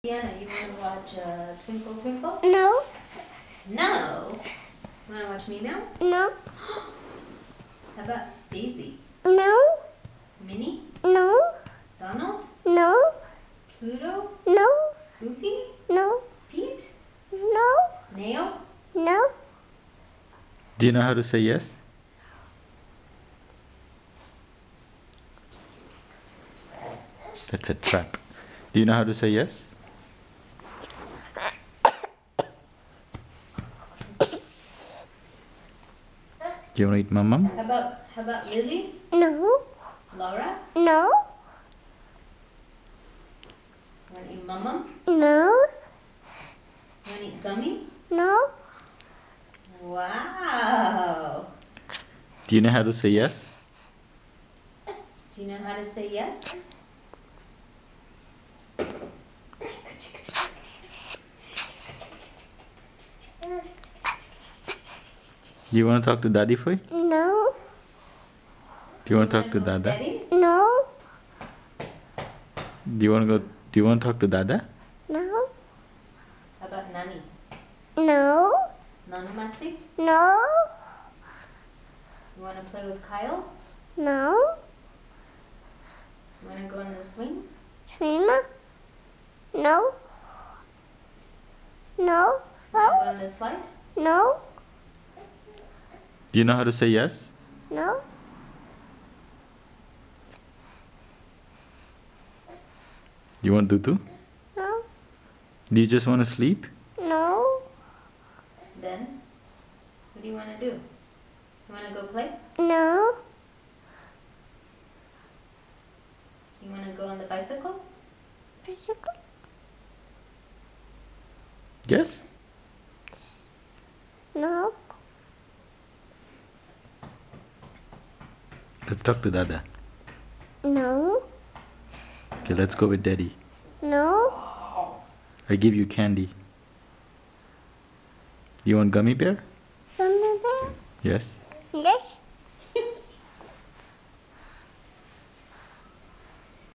Diana, you want to watch Twinkle Twinkle? No. No? You want to watch Meow? No. How about Daisy? No. Minnie? No. Donald? No. Pluto? No. Goofy? No. Pete? No. Nail? No. Do you know how to say yes? That's a trap. Do you know how to say yes? Do you want to eat mum? How about Lily? No. Laura? No. You want to eat Mum? No. You want to eat Gummy? No. Wow! Do you know how to say yes? Do you know how to say yes? Do you want to talk to Daddy Foy? No. Do you want to talk to Dada? Daddy? No. Do you want to talk to Dada? No. How about Nani? No. Nanu Masi? No. You want to play with Kyle? No. You want to go on the swing? Swimmer? No. No. You want to go on the slide? No. Do you know how to say yes? No. You want Tutu? No. Do you just want to sleep? No. Then, what do you want to do? You want to go play? No. You want to go on the bicycle? Bicycle? Yes? No. Let's talk to Dada. No. Okay, let's go with Daddy. No. I give you candy. You want gummy bear? Gummy bear? Yes. Yes.